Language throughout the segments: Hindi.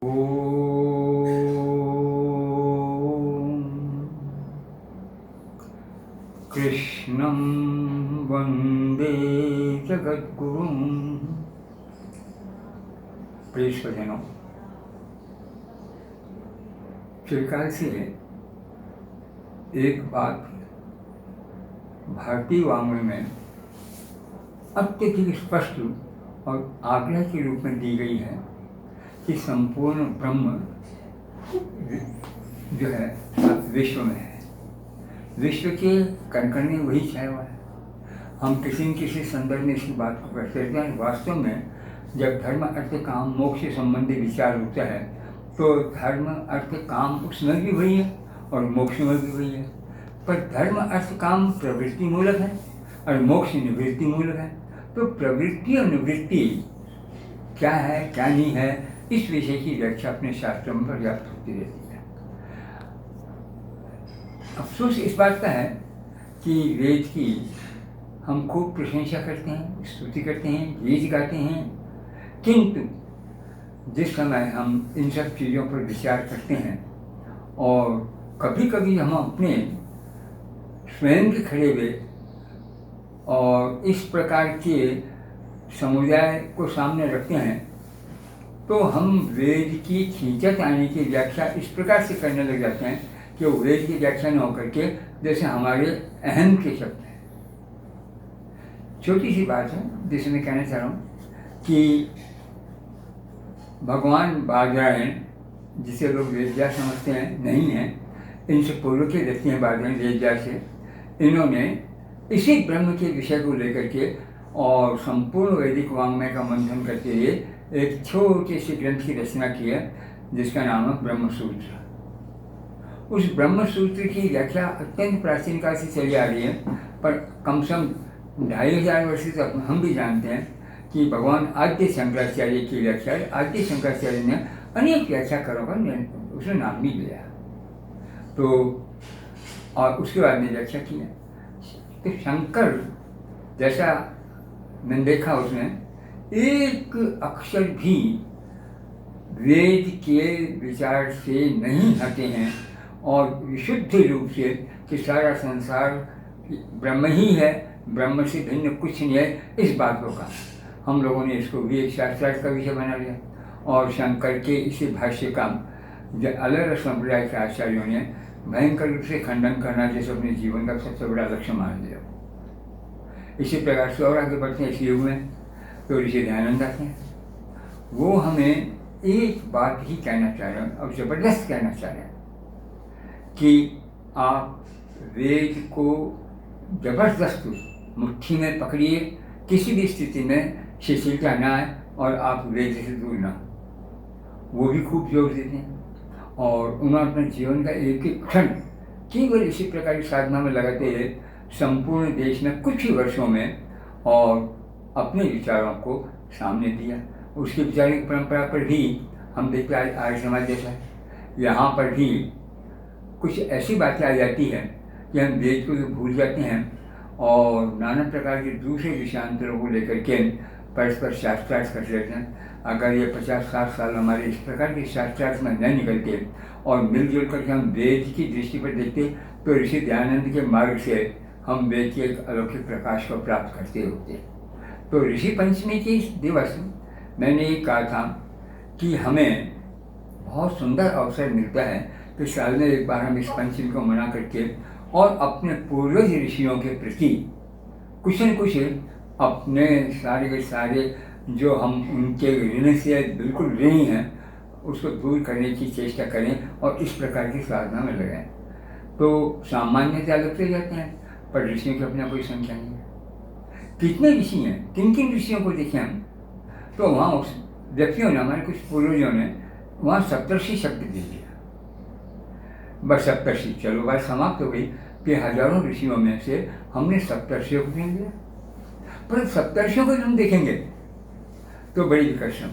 कृष्णं वंदे जगद्गुरुं। प्रिय स्वजनों, चिरकाल से एक बात भारतीय वाङ्मय में अत्यधिक स्पष्ट और आग्रह के रूप में दी गई है कि संपूर्ण ब्रह्म जो है विश्व में है। विश्व के कण में वही छाया हुआ है। हम किसी न किसी संदर्भ में इसकी बात को करते रहते हैं। वास्तव में जब धर्म अर्थ काम मोक्ष से संबंधी विचार होता है तो धर्म अर्थ काम उसमें भी वही है और मोक्ष में भी वही है। पर धर्म अर्थ काम प्रवृत्ति मूलक है और मोक्ष निवृत्ति मूलक है। तो प्रवृत्ति और निवृत्ति क्या है क्या नहीं है, इस विषय की व्याख्या अपने शास्त्रों में पर्याप्त होती रहती है। अफसोस इस बात का है कि वेद की हम खूब प्रशंसा करते हैं, स्तुति करते हैं, गीत गाते हैं, किंतु जिस समय हम इन सब चीज़ों पर विचार करते हैं और कभी कभी हम अपने स्वयं के खड़े हुए और इस प्रकार के समुदाय को सामने रखते हैं तो हम वेद की खींचत आने की व्याख्या इस प्रकार से करने लग जाते हैं कि वो वेद की व्याख्या न होकर के जैसे हमारे अहम के शब्द हैं। छोटी सी बात है जिसे मैं कहना चाह रहा हूँ कि भगवान बादरायण, जिसे लोग वेदव्यास समझते हैं, नहीं है, इनसे पूर्व के व्यक्ति हैं बादरायण वेदव्यास से। इन्होंने इसी ब्रह्म के विषय को लेकर के और संपूर्ण वैदिक वाङ्मय का मंथन करते हुए एक छोटे से ग्रंथ की रचना की है जिसका नाम है ब्रह्मसूत्र। उस ब्रह्मसूत्र की व्याख्या अत्यंत प्राचीन काल से चली आ रही है, पर कम से कम 2500 वर्ष तक हम भी जानते हैं कि भगवान आद्य शंकराचार्य की व्याख्या, आद्य शंकराचार्य ने अनेक व्याख्याकारों का उसने नाम भी लिया। तो और उसके बाद में व्याख्या की है। तो शंकर जैसा मैंने देखा उसमें एक अक्षर भी वेद के विचार से नहीं हटे हैं और विशुद्ध रूप से कि सारा संसार ब्रह्म ही है, ब्रह्म से भिन्न कुछ नहीं है, इस बात को कहा। हम लोगों ने इसको भी एक शास्त्रार्थ का विषय बना लिया और शंकर के इसी भाष्य का अलग संप्रदाय के आचार्यों ने भयंकर रूप से खंडन करना जैसे अपने जीवन का सबसे बड़ा लक्ष्य मान लिया। इसी प्रकार से और आगे बढ़ते हैं इस युग में तो ऋषि दयानंद आते हैं। वो हमें एक बात ही कहना चाह रहे हैं और ज़बरदस्त कहना चाह रहे हैं कि आप वेद को जबरदस्त मुट्ठी में पकड़िए, किसी भी स्थिति में शिथिलता न आए और आप वेद से दूर ना हो। वो भी खूब जोर देते हैं और उन्होंने अपने जीवन का एक एक क्षण केवल इसी प्रकार की साधना में लगाते हुए संपूर्ण देश में कुछ ही वर्षों में और अपने विचारों को सामने दिया। उसकी विचारिक परंपरा पर भी हम देखते हैं आर्य समाज जैसा यहाँ पर भी कुछ ऐसी बातें आ जाती हैं कि हम वेद को भूल जाते हैं और नाना प्रकार के दूसरे विषयांतरों को लेकर के परस्पर शास्त्रार्थ कर लेते हैं। अगर ये 50-60 साल हमारे इस प्रकार के शास्त्रार्थ में न निकलते और मिलजुल करके हम वेद की दृष्टि पर देखते तो ऋषि दयानंद के मार्ग से हम वेद के एक अलौकिक प्रकाश को प्राप्त करते होते। तो ऋषि पंचमी के दिवस मैंने ये कहा था कि हमें बहुत सुंदर अवसर मिलता है तो साल में एक बार हम इस पंचमी को मना करके और अपने पूर्वज ऋषियों के प्रति कुछ न कुछ अपने सारे के सारे जो हम उनके ऋण से बिल्कुल ऋणी हैं उसको दूर करने की चेष्टा करें और इस प्रकार की साधना में लगाएं। तो सामान्यतः लगते जाते हैं पर ऋषियों की अपना कोई संख्या नहीं है। कितने ऋषि हैं, किन किन ऋषियों को देखें हम तो वहाँ उस व्यक्तियों ने, हमारे कुछ पूर्वजों ने वहाँ सप्तर्षि शब्द दे दिया। बस सप्तर्षि, चलो बात समाप्त हो गई कि हजारों ऋषियों में से हमने सप्तर्षियों को गिन लिया। पर सप्तर्षियों को हम देखेंगे तो बड़ी विकर्षण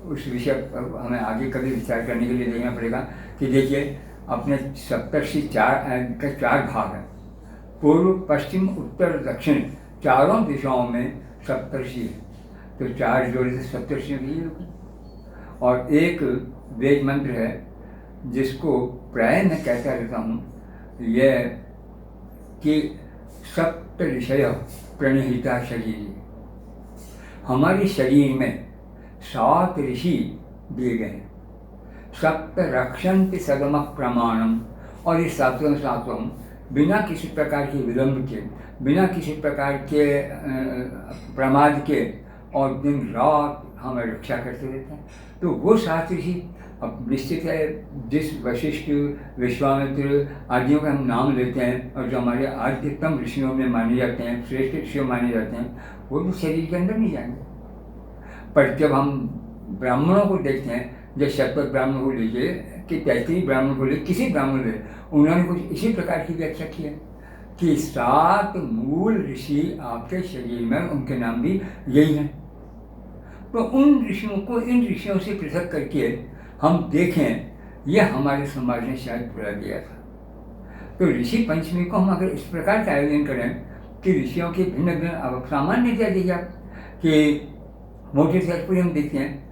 उस विषय पर हमें आगे कभी विचार करने के लिए देखना पड़ेगा कि देखिए अपने सप्तर्षि चार भाग हैं, पूर्व पश्चिम उत्तर दक्षिण, चारों दिशाओं में सप्तर्षि है। तो चार जोड़े से सप्तर्षियों की और एक वेद मंत्र है जिसको प्राय मैं कहता रहता हूँ, यह कि सप्त ऋषय प्रणहिता शरीर, हमारे शरीर में 7 ऋषि दिए गए हैं। सप्त रक्षन्ति सदम प्रमाणम, और इस सातों बिना किसी प्रकार के विलंब के, बिना किसी प्रकार के प्रमाद के और दिन रात हमें रक्षा करते रहते हैं। तो वो 7 ऋषि, अब निश्चित है जिस वशिष्ठ, विश्वामित्र आदियों का हम नाम लेते हैं और जो हमारे आद्यतम ऋषियों में माने जाते हैं, श्रेष्ठ ऋषियों माने जाते हैं, वो भी शरीर के अंदर नहीं जाएंगे। पर जब हम ब्राह्मणों को देखते हैं, जब शतपथ ब्राह्मण को लीजिए कि तैतरीय ब्राह्मण को ले, किसी ब्राह्मण ले, उन्होंने कुछ इसी प्रकार की व्याख्या की है कि 7 मूल ऋषि आपके शरीर में, उनके नाम भी यही हैं। तो उन ऋषियों को इन ऋषियों से पृथक करके हम देखें, यह हमारे समाज ने शायद भुला दिया था। तो ऋषि पंचमी को हम अगर इस प्रकार का आयोजन करें कि ऋषियों की भिन्न भिन्न, अब सामान्य क्या देखिए आप कि मोटे तौर पर हम देखते हैं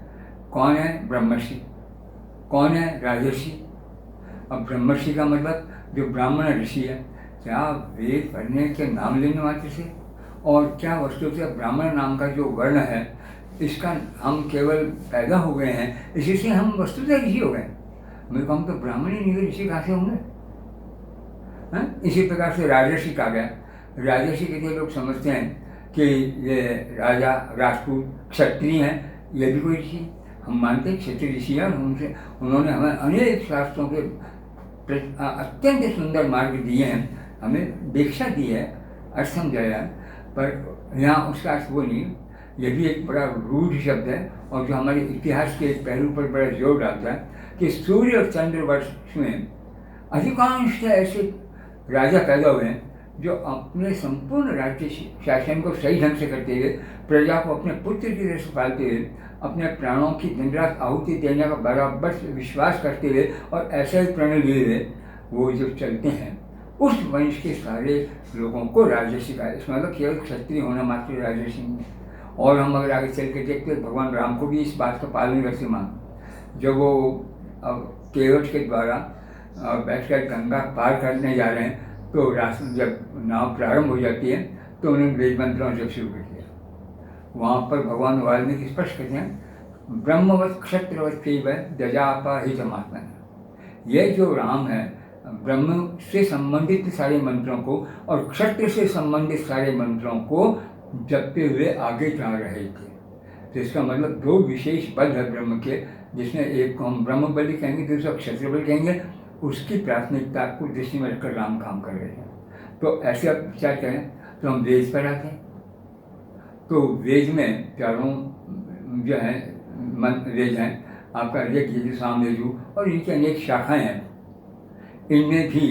कौन है ब्रह्मर्षि, कौन है राजर्षि। अब ब्रह्मर्षि का मतलब जो ब्राह्मण ऋषि है, क्या वेद पढ़ने के नाम लेने मात्र से, और क्या वस्तुतः ब्राह्मण नाम का जो वर्ण है इसका हम केवल पैदा हो गए हैं, इसी से हम वस्तुतः ऋषि हो गए। मेरे को हम तो ब्राह्मण ही नहीं, ऋषि कहाँ से होंगे? इसी प्रकार से राजर्षि कहा गया। राजर्षि के लोग समझते हैं कि ये राजा, राजपूत, क्षत्रिय हैं, ये भी कोई ऋषि। हम मानते हैं क्षत्रिय ऋषि हैं, उन्होंने हमें अनेक शास्त्रों के अत्यंत सुंदर मार्ग दिए हैं, हमें दीक्षा दी है, अर्थ समझाया। पर यहाँ उसका अर्थ वो नहीं, यह भी एक बड़ा रूढ़ शब्द है और जो हमारे इतिहास के पहलू पर बड़ा जोर डालता है कि सूर्य और चंद्र वर्ष में अधिकांश ऐसे राजा पैदा हुए हैं जो अपने संपूर्ण राज्य शासन को सही ढंग से करते हुए, प्रजा को अपने पुत्र की तरह से पालते हुए, अपने प्राणों की दिन रात आहुति देने का बराबर विश्वास करते हुए और ऐसा ही प्रण लिए हुए वो जो चलते हैं, उस वंश के सारे लोगों को राजर्षि कहा। इसमें मतलब केवल क्षत्रिय होना मात्र राजर्षि नहीं। और हम अगर आगे चल के देखते हैं, भगवान राम को भी इस बात का पालन करते मान, जब वो अब केवट के द्वारा बैठकर गंगा पार करने जा रहे हैं, तो रास्ते जब नाव प्रारंभ हो जाती है तो उन्होंने वेद मंत्रों जब शुरू कर दिया। वहाँ पर भगवान वाल्मीकि स्पष्ट कहते हैं, ब्रह्मवत क्षत्रवत चैव दजापाहितमात्मा। ये जो राम है, ब्रह्म से संबंधित सारे मंत्रों को और क्षत्र से संबंधित सारे मंत्रों को जपते हुए आगे जा रहे थे। तो इसका मतलब 2 विशेष बल है ब्रह्म के, जिसमें एक को हम ब्रह्म बलि कहेंगे, दूसरा क्षत्र बल कहेंगे। उसकी प्राथमिकता को दृष्टि में रखकर राम काम कर रहे हैं। तो ऐसे आप विचार करें तो हम वेद पर आते हैं, तो वेद में चारों जो हैं वेद हैं, आपका ऋग, यजुः, साम, यजुः, और इनकी अनेक शाखाएं हैं। इनमें भी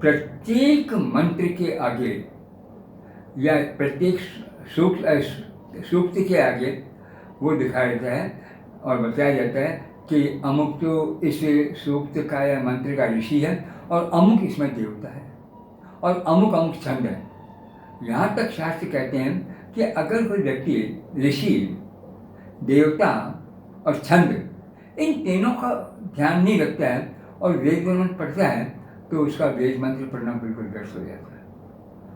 प्रत्येक मंत्र के आगे या प्रत्येक सूक्त के आगे वो दिखाया जाता है और बताया जाता है कि अमुक तो इस सूक्त का या मंत्र का ऋषि है और अमुक इसमें देवता है और अमुक अमुक छंद है। यहाँ तक शास्त्र कहते हैं कि अगर कोई व्यक्ति ऋषि, देवता और छंद, इन तीनों का ध्यान नहीं रखता है और वेद मंत्र पढ़ता है, तो उसका वेद मंत्र पढ़ना बिल्कुल व्यर्थ हो जाता है,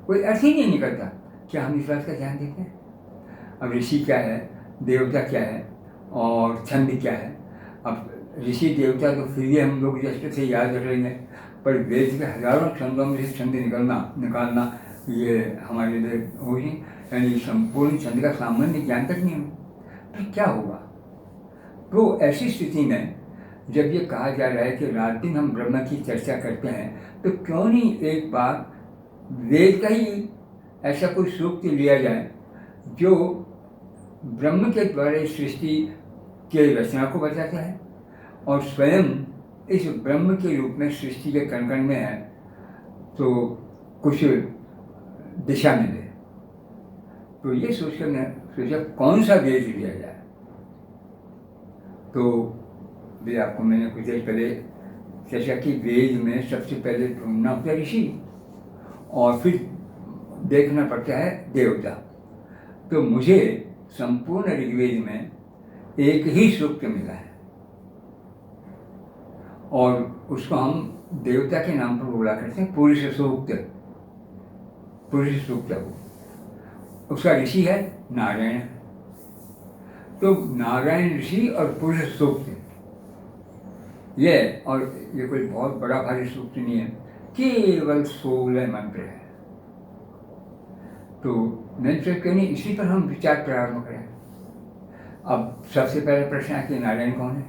कोई अर्थ ही नहीं निकलता। क्या हम इस बात का ध्यान देते हैं? अब ऋषि क्या है, देवता क्या है और छंद क्या है? अब ऋषि देवता तो फिर भी हम लोग जैसे से याद रख लेंगे, पर वेद के हजारों छंदों में से छंद निकालना ये हमारे लिए हो ही, यानी संपूर्ण छंद का सामान्य ज्ञान तक नहीं हो, तो क्या होगा? तो ऐसी स्थिति में जब ये कहा जा रहा है कि रात दिन हम ब्रह्म की चर्चा करते हैं, तो क्यों नहीं एक बार वेद का ही ऐसा कोई सूक्त लिया जाए जो ब्रह्म के द्वारा सृष्टि के रचना को बताता है और स्वयं इस ब्रह्म के रूप में सृष्टि के कण कण में है, तो कुछ दिशा मिले। तो ये सोचकर मैं सोचा कौन सा वेद लिया जाए। तो भी आपको मैंने कुछ देर पहले चर्चा की, वेद में सबसे पहले ढूंढना होता है ऋषि और फिर देखना पड़ता है देवता। तो मुझे संपूर्ण ऋग्वेद में एक ही सूक्त मिला है और उसको हम देवता के नाम पर बोला करते हैं, पुरुष सूक्त। पुरुष सूक्त है वो, उसका ऋषि है नारायण। तो नारायण ऋषि और पुरुष सूक्त ये, और ये कोई बहुत बड़ा भारी सूक्त नहीं है, केवल 16 मंत्र है। तो मैंने सोचा क्यों नहीं इसी पर हम विचार प्रारंभ करें। अब सबसे पहला प्रश्न है कि नारायण कौन है?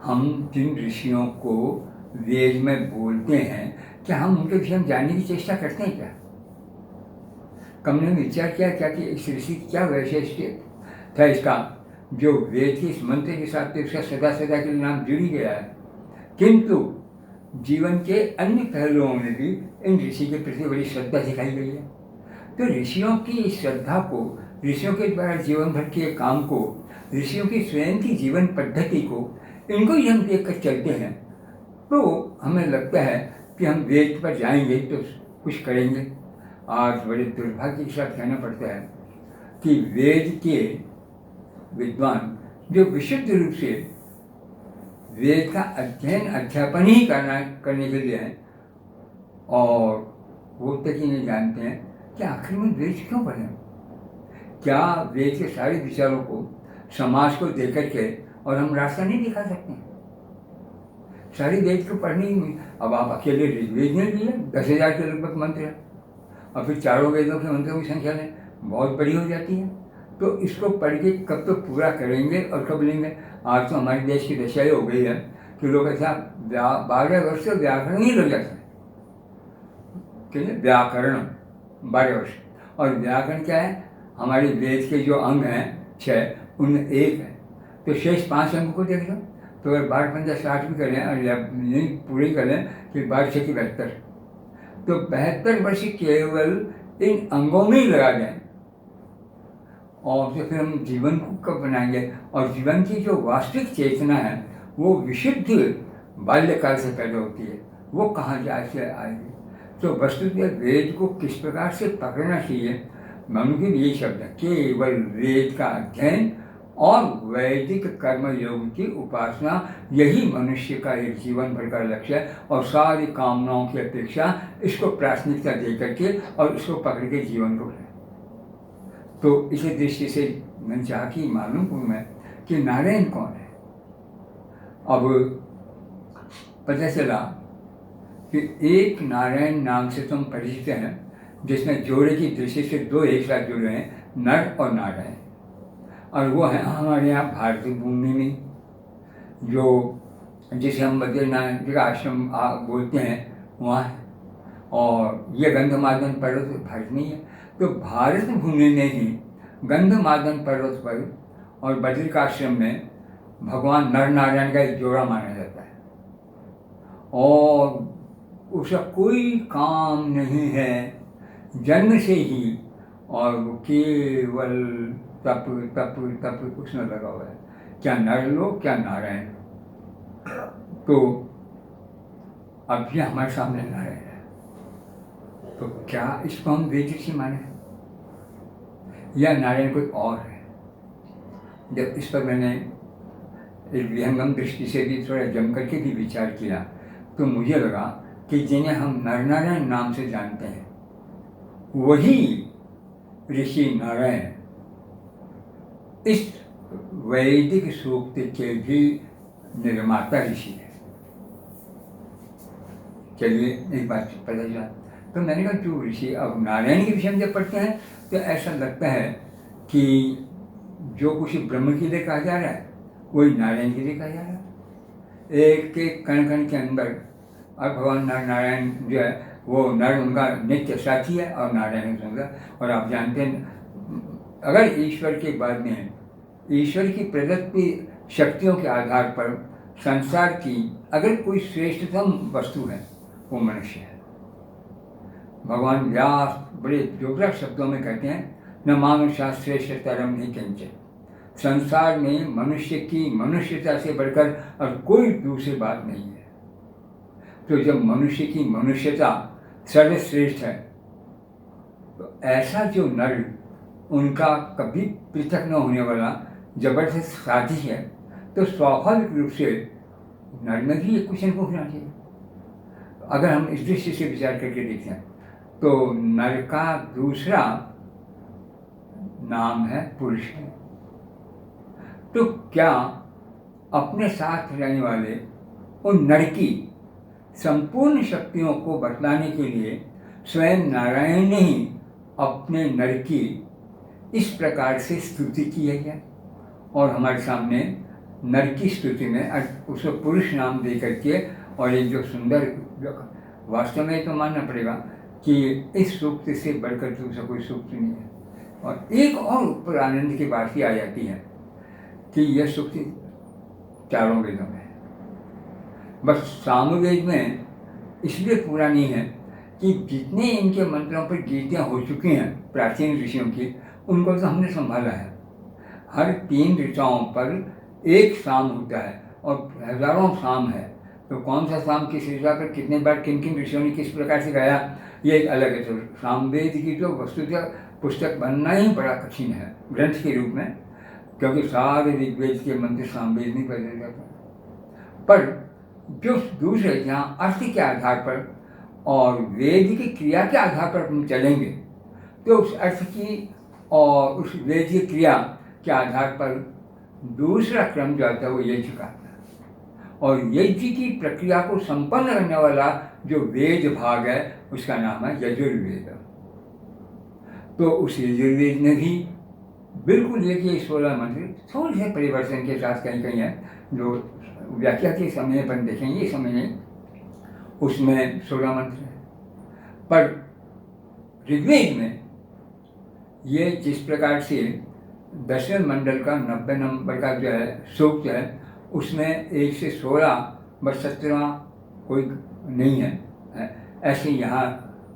हम जिन ऋषियों को वेद में बोलते हैं, क्या हम उनके विषय में जानने की चेष्टा करते हैं क्या? कम ने विचार किया क्या कि इस ऋषि क्या वैशिष्ट्य था इसका, जो वेद के इस मंत्र के साथ तो उसका सदा सदा के लिए नाम जुड़ ही गया है, किंतु जीवन के अन्य पहलुओं में भी इन ऋषि के प्रति बड़ी श्रद्धा दिखाई गई है। तो ऋषियों की श्रद्धा को, ऋषियों के द्वारा जीवन भर के काम को, ऋषियों की स्वयं की जीवन पद्धति को, इनको ही हम देख कर चलते हैं, तो हमें लगता है कि हम वेद पर जाएंगे तो कुछ करेंगे। आज बड़े दुर्भाग्य के साथ कहना पड़ता है कि वेद के विद्वान जो विशुद्ध रूप से वेद का अध्ययन अध्यापन ही करने के लिए हैं, और वो तक ही नहीं जानते हैं कि आखिर में वेद क्यों पढ़ें। क्या वेद के सारे विचारों को समाज को दे करके और हम रास्ता नहीं दिखा सकते हैं? सारी वेद को पढ़ने ही, अब आप अकेले ऋग्वेद में भी है 10,000 के लगभग मंत्र है, और फिर चारों वेदों के मंत्रों की संख्या में बहुत बड़ी हो जाती है। तो इसको पढ़ के कब तो पूरा करेंगे और कब लेंगे? आज तो हमारे देश की दशा हो गई है कि लोग ऐसा 12 वर्ष से व्याकरण ही लग जाते हैं, ठीक है, व्याकरण 12 वर्ष। और व्याकरण क्या है? हमारे वेद के जो अंग हैं 6, उनमें 1 है, तो शेष 5 अंग को देख लो। तो अगर 12×5 = 60 भी करें और नहीं पूरी करें कि 12×6 = 72, तो 72 वर्ष केवल इन अंगों में ही लगा जाए, और तो फिर हम जीवन को कब बनाएंगे? और जीवन की जो वास्तविक चेतना है वो विशुद्ध बाल्यकाल से पैदा होती है, वो कहाँ से आएगी? तो वस्तुतः वेद को किस प्रकार से पकड़ना चाहिए? मनु के यही शब्द है, केवल वेद का अध्ययन और वैदिक कर्म योग की उपासना, यही मनुष्य का एक जीवन भर का लक्ष्य है। और सारी कामनाओं की अपेक्षा इसको प्राथमिकता दे करके और इसको पकड़ के जीवन को, तो इसी दृष्टि से मैंने चाहा कि मालूम करूँ मैं कि नारायण कौन है। अब पता चला कि एक नारायण नाम से तुम परिचित हैं, जिसमें जोड़े की दृष्टि से 2 एक साथ जुड़े हैं, नर और नारायण। और वो है हमारे यहाँ भारतीय भूमि में, जो जिसे हम बद्रीनाथ जी का आश्रम बोलते हैं, वहाँ है। और ये गंधमादन पर्वत भारत में ही है। तो भारत भूमि में ही गंधमादन पर्वत पर और बद्रिकाश्रम में भगवान नर नारायण का एक जोड़ा माना जाता है, और उसका कोई काम नहीं है जन्म से ही, और वो केवल तप तप तप कुछ न लगा हुआ है, क्या नर लोग क्या नारायण। तो अब ये हमारे सामने नारायण है, तो क्या इसको हम वेद ऋषि माने या नारायण कोई और है? जब इस पर मैंने एक विहंगम दृष्टि से भी थोड़ा जम करके भी विचार किया, तो मुझे लगा कि जिन्हें हम नर नारायण नाम से जानते हैं, वही ऋषि नारायण इस वैदिक सूक्त के भी निर्माता ऋषि है। चलिए एक बात पता चला। तो मैंने कहा जो ऋषि अब नारायण के विषय में जब पढ़ते हैं तो ऐसा लगता है कि जो कुछ ब्रह्म के लिए कहा जा रहा है वही नारायण के लिए कहा जा रहा है। एक एक कण कण के अंदर और भगवान नारायण जो है वो नर उनका नित्य साथी है और नारायण उनका। और आप जानते हैं अगर ईश्वर के बाद में ईश्वर की प्रदत्त शक्तियों के आधार पर संसार की अगर कोई श्रेष्ठतम वस्तु है वो मनुष्य है। भगवान व्यास बड़े जोगरा शब्दों में कहते हैं, न मानुषा श्रेष्ठतरम नहीं किंचन। संसार में मनुष्य की मनुष्यता से बढ़कर और कोई दूसरी बात नहीं है। तो जब मनुष्य की मनुष्यता सर्वश्रेष्ठ है, तो ऐसा जो नर उनका कभी पृथक न होने वाला जबरदस्त साथी है, तो स्वाभाविक रूप से नर में भी एक क्वेश्चन पूछना चाहिए। अगर हम इस दृष्टि से विचार करके देखते हैं तो नर का दूसरा नाम है पुरुष है। तो क्या अपने साथ रहने वाले उन नर की संपूर्ण शक्तियों को बतलाने के लिए स्वयं नारायण ने ही अपने नर की इस प्रकार से स्तुति की है क्या? और हमारे सामने नर की स्तुति में उसको पुरुष नाम दे करके और एक जो सुंदर, वास्तव में तो मानना पड़ेगा कि इस सूक्त से बढ़कर दूसरा कोई सूक्त नहीं है। और एक और ऊपर आनंद की बात ही आ जाती है कि यह सूक्ति चारों वेदों में है, बस सामवेद में इसलिए पूरा नहीं है कि जितने इनके मंत्रों पर गीतियाँ हो चुकी हैं प्राचीन ऋषियों की, उनको तो हमने संभाला है। हर 3 ऋचाओं पर एक साम होता है और हजारों साम है। तो कौन सा साम किस ऋचा पर कितने बार किन किन ऋषियों ने किस प्रकार से गाया, ये एक अलग है। तो सामवेद की तो वस्तुतः पुस्तक बनना ही बड़ा कठिन है ग्रंथ के रूप में, क्योंकि सारे ऋग्वेद के मंत्र सामवेद नहीं बदले जाते। पर जो दूसरे जहाँ अर्थ के आधार पर और वेद की क्रिया के आधार पर हम चलेंगे तो उस अर्थ की और उस वेद की क्रिया के आधार पर दूसरा क्रम जो आता है वो यज्ञ का आता है। और यज्ञ की प्रक्रिया को संपन्न करने वाला जो वेद भाग है उसका नाम है यजुर्वेद। तो उस यजुर्वेद में भी बिल्कुल देखिए 16 मंत्र थोड़े से परिवर्तन के साथ कहीं कहीं है, जो व्याख्या के समय पर देखेंगे इस समय नहीं, उसमें 16 मंत्र है। पर ऋग्वेद में ये जिस प्रकार से 10वें मंडल का 90 नंबर का जो है सूक्त है उसमें 1 से 16 बस 17वां कोई नहीं है, ऐसे यहाँ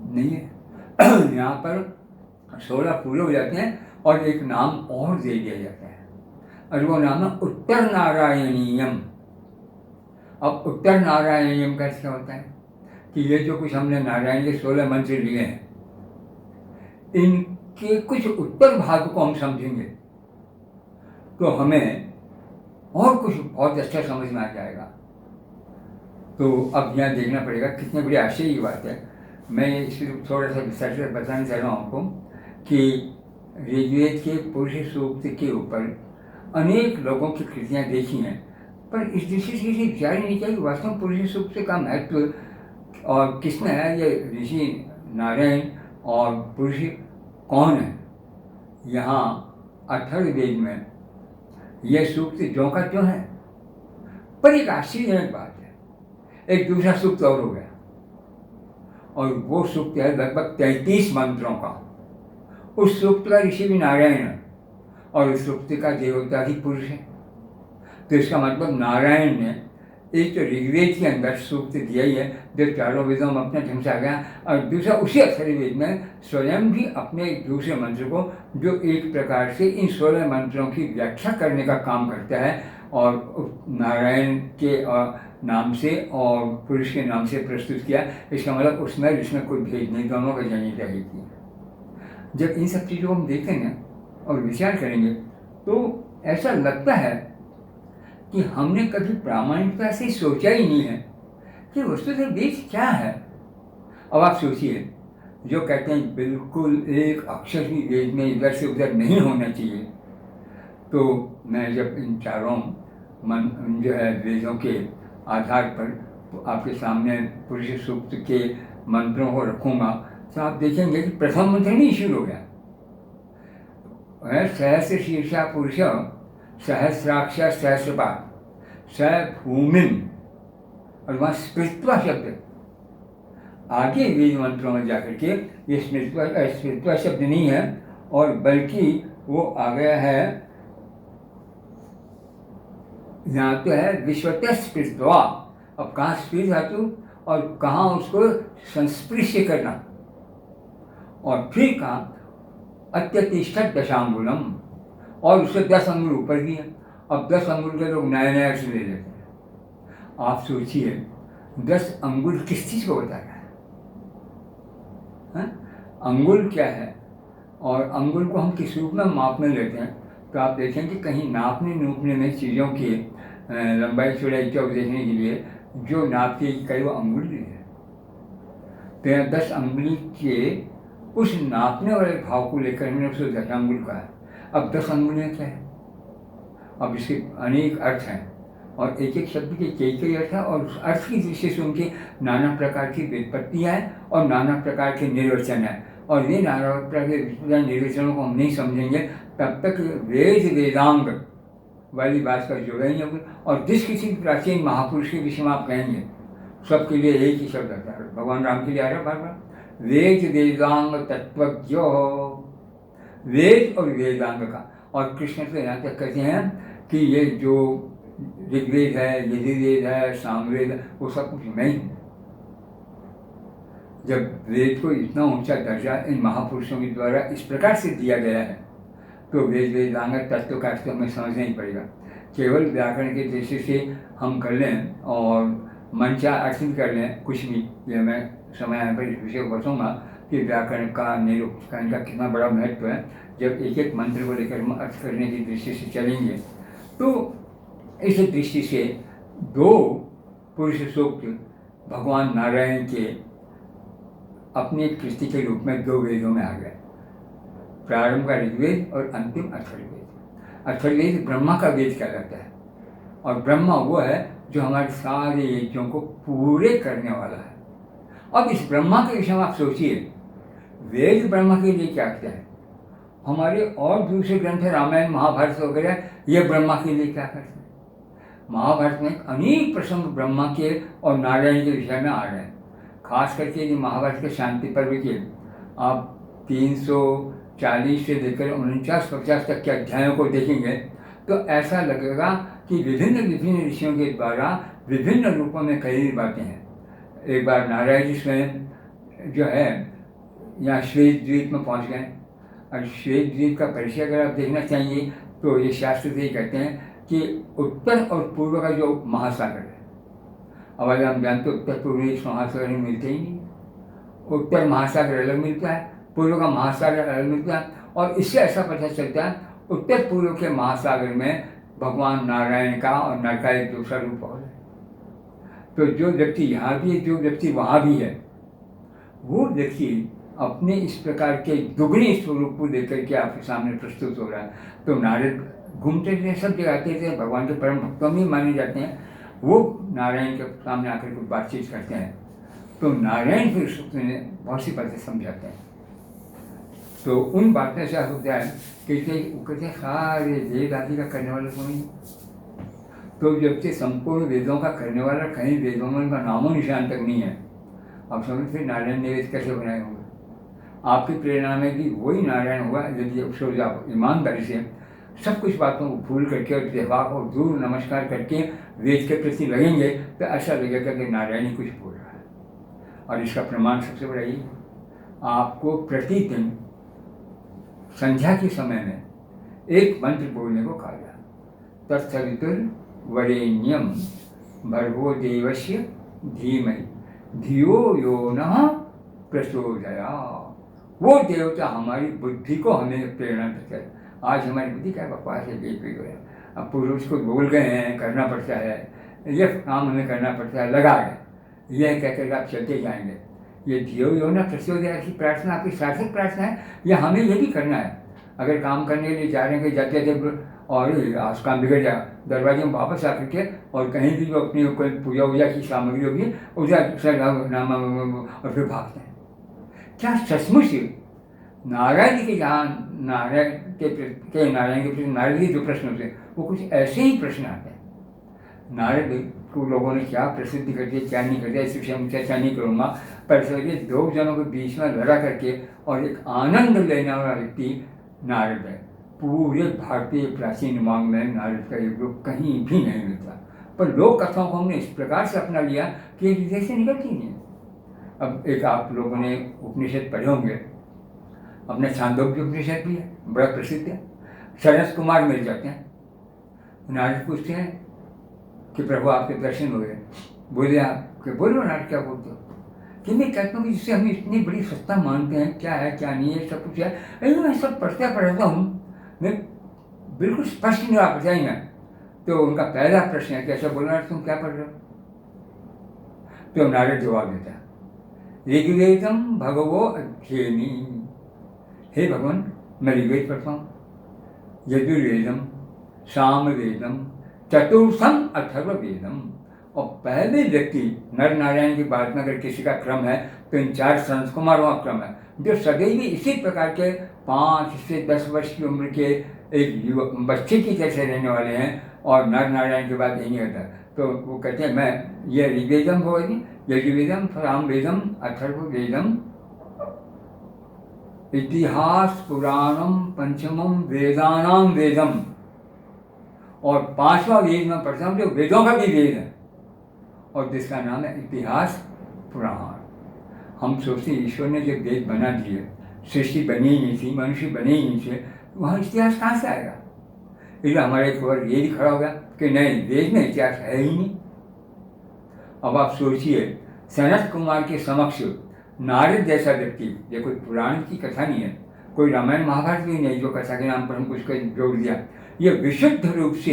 नहीं है। यहाँ पर 16 पूरे हो जाते हैं और एक नाम और दे दिया जाता है और वो नाम है उत्तर नारायणीयम। अब उत्तर नारायणीयम का क्या होता है कि ये जो कुछ हमने नारायण के 16 मंत्र लिए हैं इनके कुछ उत्तर भाग को हम समझेंगे तो हमें और कुछ बहुत अच्छा समझ में आ जाएगा। तो अब यहाँ देखना पड़ेगा कितने बड़ी आश्चर्य की बात है। मैं इसलिए थोड़ा सा विस्तार से बताना चाह रहा हूँ आपको कि ऋग्वेद के पुरुष सूक्त के ऊपर अनेक लोगों की कृतियाँ देखी हैं, पर इस दृष्टि से किसी विचार नहीं किया कि वास्तव में पुरुष सूक्त से का महत्व और किसने है, ये ऋषि नारायण और पुरुष कौन है। यहाँ अथर्ववेद में यह सूक्त ज्यों का त्यों है, पर एक आश्चर्यजनक बात है, एक दूसरा सूक्त और हो गया और वो सूक्त है लगभग 33 मंत्रों का। उस सूक्त का ऋषि भी नारायण है और उस सूक्त का देवता भी पुरुष है। तो इसका मतलब नारायण ने एक तो ऋग्वेद के अंदर सूक्त दिया ही है जो चारों वेदों में अपने ढंग से आ गया, और दूसरा उसी अथर्ववेद में स्वयं भी अपने एक दूसरे मंत्र को जो एक प्रकार से इन 16 मंत्रों की व्याख्या करने का काम करता है और नारायण के नाम से और पुरुष के नाम से प्रस्तुत किया। इसका मतलब उसमें इसमें कोई भेद नहीं, दोनों का जानी चाहिए थी। जब इन सब चीज़ों को हम देखेंगे और विचार करेंगे तो ऐसा लगता है कि हमने कभी प्रामाणिकता से सोचा ही नहीं है कि वस्तुतः वेद क्या है। अब आप सोचिए, जो कहते हैं बिल्कुल एक अक्षर भी वेद में इधर से उधर नहीं होना चाहिए, तो मैं जब इन चारों जो है वेदों के आधार पर आपके सामने पुरुष सूक्त के मंत्रों को रखूँगा तो आप देखेंगे कि प्रथम मंत्र नहीं शुरू हो गया है सहस्र शीर्षा पुरुष सहस्राक्ष सहस्रपाद स भूमिम, और वहाँ स्मृत्वा शब्द आगे वेद मंत्रों में जाकर के ये स्मृत्वा शब्द नहीं है और बल्कि वो आ गया है, यहाँ तो है विश्वतः स्पृष्ट्वा। अब कहाँ स्पृश धातु और कहाँ उसको संस्पृश्य करना, और फिर कहाँ अत्यतिष्ठत दशांगुलम, और उससे 10 अंगुल ऊपर भी है। अब 10 अंगुल के लोग नया नया अर्थ ले लेते हैं। आप सोचिए 10 अंगुल किस चीज़ को बता रहा है? अंगुल क्या है और अंगुल को हम किस रूप में मापने लेते हैं, तो आप देखें कि कहीं नापने नूपने में चीज़ों की लंबाई चौड़ाई चौक देखने के लिए जो नाप की इकाई वो अंगुली है। तो 10 अंगुली के उस नापने वाले भाव को लेकर हमने उसको 10 अंगुल कहा है। अब 10 अंगुलियाँ क्या है? अब इसके अनेक अर्थ हैं और एक एक शब्द के कई अर्थ हैं और उस अर्थ की दृष्टि से उनके नाना प्रकार की व्युत्पत्तियाँ हैं और नाना प्रकार के निर्वचन हैं। और ये नाना प्रकार के निर्वचनों को हम नहीं समझेंगे तब तक वेद वेदांग वाली बात का जोड़ा ही नहीं। और जिस किसी प्राचीन महापुरुष के विषय में आप कहेंगे सबके लिए एक ही शब्द आता है, भगवान राम के लिए आ रहा है बार बार, वेद वेदांग तत्वज्ञ। वेद और वेदांग का, और कृष्ण तो यहाँ तक कहते हैं कि ये जो ऋग्वेद है, यजुर्वेद है, सामवेद है, वो सब कुछ मैं ही हूँ। जब वेद को इतना ऊंचा दर्जा इन महापुरुषों के द्वारा इस प्रकार से दिया गया है तो वेद वेदांग तत्व का अर्थ हमें समझना ही पड़ेगा। केवल व्याकरण के दृष्टि से हम कर लें और मंचा अर्थ कर लें कुछ भी, ये मैं समय यहाँ पर इस विषय को बताऊँगा कि व्याकरण का निरूपण का कितना बड़ा महत्व है। जब एक एक मंत्र को लेकर हम अर्थ करने की दृष्टि से चलेंगे तो इस दृष्टि से 2 पुरुष सूक्त भगवान नारायण के अपनी कृति के रूप में 2 वेदों में आ गए, प्रारंभ का ऋग्वेद और अंतिम अथर्ववेद। अथर्ववेद ब्रह्मा का वेद कहलाता है और ब्रह्मा वो है जो हमारे सारे यज्ञों को पूरे करने वाला है। अब इस ब्रह्मा के विषय में आप सोचिए, वेद ब्रह्मा के लिए क्या करता है? हमारे और दूसरे ग्रंथ रामायण महाभारत वगैरह ये ब्रह्मा के लिए क्या करते हैं? महाभारत में अनेक प्रसंग ब्रह्मा के और नारायण के विषय में आ रहे हैं। खास करके यदि महाभारत के शांति पर्व के आप 340 से लेकर 49-50 तक के अध्यायों को देखेंगे तो ऐसा लगेगा कि विभिन्न ऋषियों के द्वारा विभिन्न रूपों में कई बातें हैं। एक बार नारायण जी स्वयं जो है यहाँ श्वेत द्वीप में पहुँच गए और श्वेत द्वीप का परिचय अगर आप देखना चाहिए तो ये शास्त्र से कहते हैं कि उत्तर और पूर्व का जो महासागर है, अब अगर हम जानते उत्तर पूर्वी महासागर मिलते ही नहीं, उत्तर महासागर अलग मिलता है, पूर्व का महासागर अलग मिलता है। और इससे ऐसा पता चलता है उत्तर पूर्व के महासागर में भगवान नारायण का और नर का एक दूसरा रूप और है। तो जो व्यक्ति यहाँ भी है, जो व्यक्ति वहाँ भी है, वो व्यक्ति अपने इस प्रकार के दुगने स्वरूप को लेकर के आपके सामने प्रस्तुत हो रहा है। तो नारद घूमते थे, सब जगह आते थे, भगवान के परम भक्तों में माने जाते हैं, वो नारायण के सामने आकर कुछ बातचीत करते हैं तो नारायण फिर उन्हें बहुत सी बातें समझाते हैं। तो उन बातों से होता है कहते सारे वेद आदि का करने वाला कोई नहीं। तो व्यक्ति संपूर्ण वेदों का करने वाला कहीं वेदों में उनका नामो निशान तक नहीं है। अब समझ फिर नारायण ने वेद कैसे बनाए होंगे? आपकी प्रेरणा में भी वही नारायण हुआ यदि सोच आप ईमानदारी से सब कुछ बातों को भूल करके और त्योहार को दूर नमस्कार करके वेद के प्रति लगेंगे तो ऐसा लगेगा कि नारायण ही कुछ बोल रहा है। और इसका प्रमाण सबसे बड़ा यही, आपको प्रतिदिन संध्या के समय में एक मंत्र बोलने को कहा गया, तत्सवितुर्वरेण्यं भर्गो देवस्य धीमहि धियो यो नः प्रचोदयात्। वो देवता हमारी बुद्धि को हमें प्रेरणा देता है। आज हमारी बुद्धि क्या बकवास है, बेच है। अब पुरुष को बोल गए हैं, करना पड़ता है, ये काम हमें करना पड़ता है, लगा गए, यह कहकर आप चलते जाएंगे। ये धियो यो न प्रचोदयात् की प्रार्थना आपकी सार्थक प्रार्थना है, या हमें ये भी करना है। अगर काम करने के लिए जा रहे हैं, जाते थे और आज काम बिगड़ जाए, दरवाजे में वापस आकर के और कहीं भी जो अपनी कोई पूजा वूजा की सामग्री होगी उसे नाम और फिर भागते हैं। क्या सचमुच नारायण के जहाँ नारायण के प्रति नारद के जो प्रश्न होते हैं वो कुछ ऐसे ही प्रश्न आते हैं। नारद को लोगों ने क्या प्रसिद्ध कर दिया, क्या नहीं कर दिया, इस विषय में चर्चा नहीं करूँगा। पर ये 2 जनों के बीच में लड़ा करके और एक आनंद लेने वाला व्यक्ति नारद है। पूरे भारतीय प्राचीन मांग में नारद का एक रूप कहीं भी नहीं मिलता, पर लोक कथाओं को हमने इस प्रकार से अपना लिया कि हृदय से निकलती नहीं है। अब एक आप लोगों ने उपनिषद पढ़े होंगे, अपने छांदोग्य उपनिषद भी है, बड़ा प्रसिद्ध है। शरद कुमार मिल जाते हैं, नारद पूछते हैं कि प्रभु आपके दर्शन हुए, बोले आप कि बोलो नारद क्या बोलते हो? कि मैं कहता हूँ कि जिससे हम इतनी बड़ी सत्ता मानते हैं, क्या है क्या नहीं है सब कुछ है, लेकिन मैं सब पढ़ता हूँ, मैं बिल्कुल स्पष्ट नहीं आ पाता ही ना। तो उनका पहला प्रश्न है कि ऐसा बोलना तुम क्या पढ़ रहे हो? तो नारद जवाब देता है ऋग्वेदम भगवो अध्ययनी, हे भगवान मैं ऋग्वेद पढ़ता हूँ, यजुर्वेदम, सामवेदम, चतुर्थम अथर्ववेदम। और पहले व्यक्ति नर नारायण की बात में अगर किसी का क्रम है तो इन 4 संत कुमारों का क्रम है, जो सदैव इसी प्रकार के 5 से 10 वर्ष की उम्र के एक बच्चे की तरह से रहने वाले हैं, और नर नारायण की बात नहीं होता। तो वो कहते हैं मैं ये ऋग्वेदम भगवती, यजुर्वेदम, सामवेदम, अथर्ववेदम, इतिहास पुराणम पंचमम वेदानाम वेदम, और 5वां वेद में पढ़ता हूँ जो वेदों का भी वेद है, और जिसका नाम है इतिहास पुराण। हम सोचते ईश्वर ने जब वेद बना दिए, सृष्टि बनी ही नहीं थी, मनुष्य बने ही नहीं थे, तो वहाँ इतिहास कहाँ से आएगा? इसलिए हमारे एक बार ये भी खड़ा हो गया कि नहीं, वेद में इतिहास है ही नहीं। अब आप सोचिए, सनत कुमार के समक्ष नारद जैसा व्यक्ति, ये कोई पुराण की कथा नहीं है, कोई रामायण महाभारत भी नहीं जो कथा के नाम पर हम कुछ जोड़ दिया, ये विशुद्ध रूप से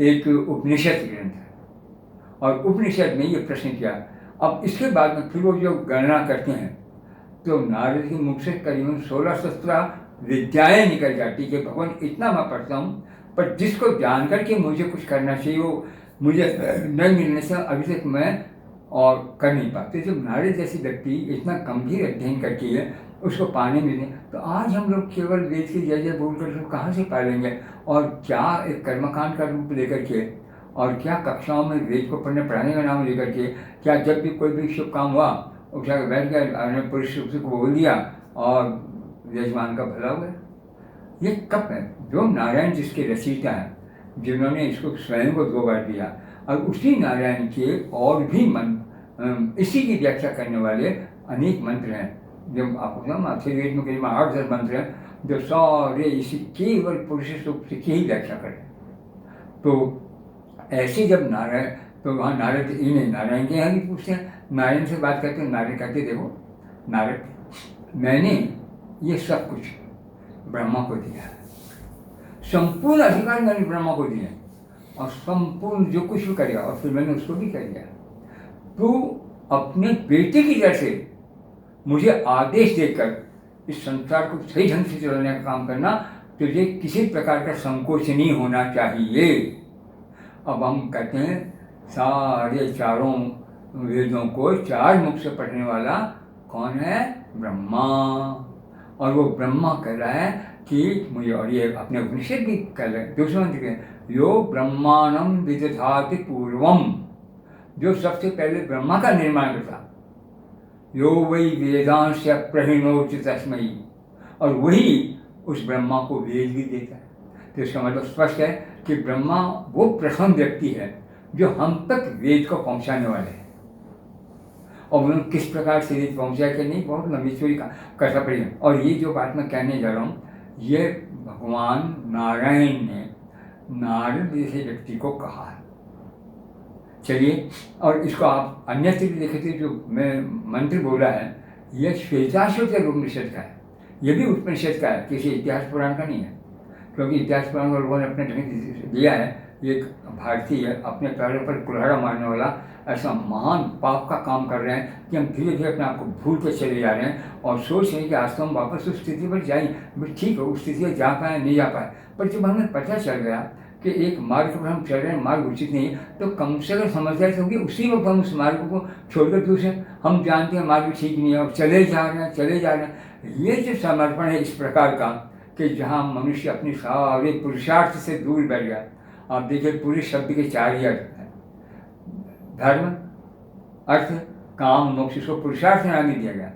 एक उपनिषद ग्रंथ है, और उपनिषद में ये प्रश्न किया। अब इसके बाद में फिर वो जो गणना करते हैं तो नारद के मुख से करीबन 16-17 विद्याएँ निकल जाती कि भगवान इतना मैं पढ़ता हूँ, पर जिसको जान करके मुझे कुछ करना चाहिए वो मुझे न मिलने से अभी तक मैं और कर नहीं पाते। जब नारद जैसे व्यक्ति इतना गंभीर अध्ययन करके है उसको पाने मिले, तो आज हम लोग केवल वेद की जय जय बोल कर कहाँ से पालेंगे? और क्या एक कर्मकांड का रूप लेकर के, और क्या कक्षाओं में वेद को पढ़ने पढ़ाने का नाम लेकर के, क्या जब भी कोई भी शुभ काम हुआ उठा के बैठ गया, पुरुष को बोल दिया और यजमान का भला हुआ? ये कब है? जो नारायण जिसके रचयिता हैं, जिन्होंने इसको स्वयं को 2 बार दिया, और उसी नारायण के और भी इसी की व्याख्या करने वाले अनेक मंत्र हैं। जब आपको अथर्ववेद में करीब 8-10 मंत्र हैं जो सारे इसी केवल पुरुष सूक्त की ही व्याख्या करें। तो ऐसे जब नारायण, तो वहाँ नारद इन्हें नारायण के यहाँ भी पूछते हैं, नारायण से बात करते हैं, नारायण कहते देखो नारद, मैंने ये सब कुछ ब्रह्मा को दिया है, संपूर्ण अधिकार मैंने ब्रह्मा को दिया, और संपूर्ण जो कुछ भी करेगा, और फिर मैंने उसको भी कर दिया। तो अपने बेटे की तरह से मुझे आदेश देकर इस संसार को सही ढंग से चलाने का काम करना, तुझे किसी प्रकार का संकोच नहीं होना चाहिए। अब हम कहते हैं सारे 4 वेदों को 4 मुख से पढ़ने वाला कौन है? ब्रह्मा। और वो ब्रह्मा कह रहा है कि मुझे, और ये अपने उपनिषद भी कह रहे हैं, दूसरे मंत्र के, यो ब्रह्मांडम विदधाति पूर्वम, जो सबसे पहले ब्रह्मा का निर्माण करता, यो वही वेदांश प्रहिणोच तस्मै, और वही उस ब्रह्मा को वेद भी देता है। तो इसका मतलब स्पष्ट है कि ब्रह्मा वो प्रथम व्यक्ति है जो हम तक वेद को पहुंचाने वाले हैं। और उन्होंने किस प्रकार से वेद पहुंचाया कि नहीं, बहुत लंबी चौड़ी कथा पड़ी है। और ये जो बात मैं कहने जा रहा हूँ, ये भगवान नारायण ने नारद जैसे व्यक्ति को कहा है। चलिए, और इसको आप अन्यत्र भी देखे थे, जो मैं मंत्र बोला है, यह श्वेताश्वतर उपनिषद का है, यह भी उपनिषद का है, किसी इतिहास पुराण का नहीं है। क्योंकि इतिहास पुराण लोगों ने अपने ढंग से दिया है, ये भारतीय अपने पैरों पर कुल्हाड़ा मारने वाला ऐसा महान पाप का काम कर रहे हैं कि हम धीरे धीरे अपने आप को भूलते चले जा रहे हैं, और सोच रहे हैं कि आज तो हम वापस उस स्थिति पर जाएंगे। ठीक है, उस स्थिति पर जा पाए नहीं जा पाए, पर जब हमें पता चल गया कि एक मार्ग पर हम चल रहे हैं, मार्ग उचित नहीं है, तो कम से कम समझदारी होगी उसी वक्त हम उस मार्ग को छोड़कर दूसरे, हम जानते हैं मार्ग ठीक नहीं है और चले जा रहे हैं। ये जो समर्पण है इस प्रकार का कि जहाँ मनुष्य अपने सारे पुरुषार्थ से दूर बैठ गया। आप देखिए, पुरुष शब्द के 4 ही अर्थ हैं, धर्म, अर्थ, काम, मोक्ष, इसको पुरुषार्थ नाम ही दिया गया।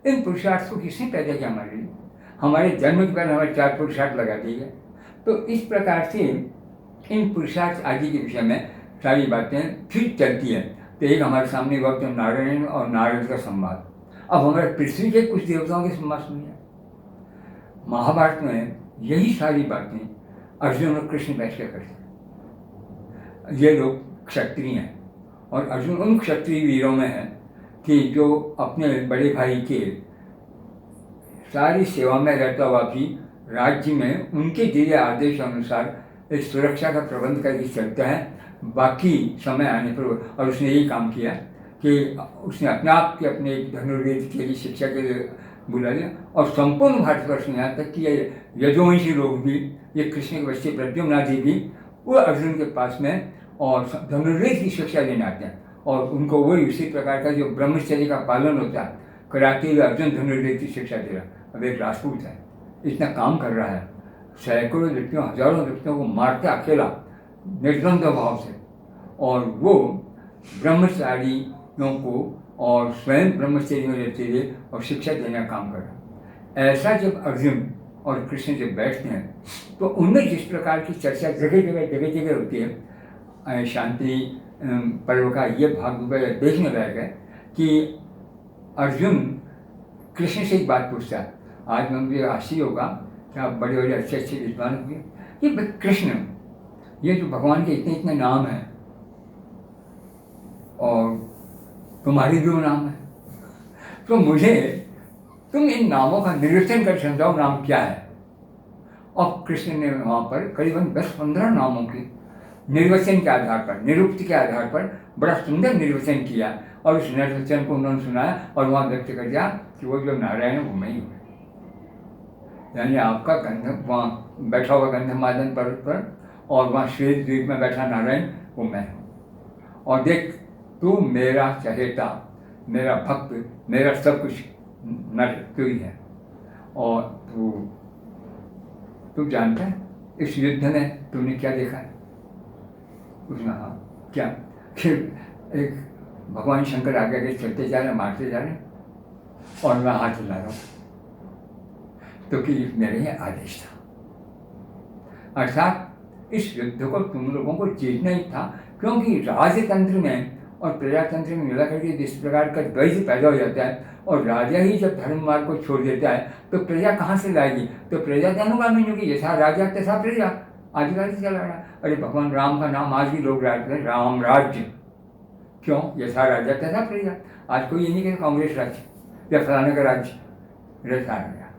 इन पुरुषार्थ को किसने पैदा किया? हमारे जन्म के पहले हमारे 4 पुरुषार्थ लगा दिए गए। तो इस प्रकार से इन पुरुषार्थ आदि के विषय में सारी बातें फिर चलती हैं। तो एक हमारे सामने वक्त नारायण और नारद का संवाद। अब हमारे पृथ्वी के कुछ देवताओं के संवाद सुनिए। महाभारत में यही सारी बातें अर्जुन और कृष्ण बैठ कर करते हैं। ये लोग क्षत्रिय हैं, और अर्जुन उन क्षत्रिय वीरों में है कि जो अपने बड़े भाई के सारी सेवा में रहता हुआ भी राज्य में उनके दिए आदेश अनुसार एक सुरक्षा का प्रबंध करके चलता है, बाकी समय आने पर। और उसने यही काम किया कि उसने अपने आप के अपने एक धनुर्वेद के लिए शिक्षा के लिए बुला लिया, और संपूर्ण भारतवर्ष में यहाँ तक कि यदुवंशी लोग भी, ये कृष्ण के बच्चे प्रद्युम्न आदि भी, वो अर्जुन के पास में और धनुर्वेद की शिक्षा लेने आते हैं, और उनको वही उसी प्रकार का जो ब्रह्मचर्य का पालन होता है कराते हुए अर्जुन धनुर्वेद की शिक्षा दे रहा। अब एक राजपूत है, इतना काम कर रहा है, सैकड़ों व्यक्तियों हजारों व्यक्तियों को मारता अकेला निर्द्वंद्व भाव से, और वो ब्रह्मचारियों को और स्वयं ब्रह्मचर्य में रहते हुए और शिक्षा देने का काम कर रहा। ऐसा जब अर्जुन और कृष्ण जब बैठते हैं तो उनमें जिस प्रकार की चर्चा जगह जगह होती है, शांति पर्व का ये भाग देखने लायक है कि अर्जुन कृष्ण से एक बात पूछता है। आज में मुझे आश्चर्य होगा कि आप बड़े बड़े अच्छे अच्छे विद्वान होंगे, ये कृष्ण, ये जो भगवान के इतने इतने नाम हैं और तुम्हारी भी नाम है, तो मुझे तुम इन नामों का निरीक्षण कर समझाओ, नाम क्या है। और कृष्ण ने वहाँ पर करीबन 10-15 नामों के निर्वचन के आधार पर, निरुक्ति के आधार पर बड़ा सुंदर निर्वचन किया, और उस निर्वचन को उन्होंने सुनाया और वहाँ व्यक्त कर दिया कि वो जो नारायण है वो मैं ही हूँ। यानी आपका गंधम वहाँ बैठा हुआ गंधमादन पर्वत पर, और वहाँ श्वेत द्वीप में बैठा नारायण वो मैं हूँ। और देख, तू मेरा चहेता, मेरा भक्त, मेरा सब कुछ नर तू ही है। और तू जानता है इस युद्ध में तूने क्या देखा है? उसने हाँ क्या, कि एक भगवान शंकर आगे आगे चलते जा रहे, मारते जा रहे, और मैं हाथ हिला रहा हूँ, तो कि मेरे ही आदेश था। अर्थात इस युद्ध को तुम लोगों को जीतना ही था, क्योंकि राजतंत्र में और प्रजातंत्र में मिला करके जिस प्रकार का द्वैध पैदा हो जाता है, और राजा ही जब धर्म मार्ग को छोड़ देता है तो प्रजा कहाँ से लाएगी? तो प्रजा अनुगामी होगी, जैसा राजा तैसा प्रजा, आदिकाल से चला रहा। अरे भगवान राम का नाम आज भी लोग रखते हैं, राम राज्य, क्यों? जैसा राजा तैसा प्रजा। आज कोई ये नहीं कहता कांग्रेस राज्य या फलाने का राज्य, रहता गया।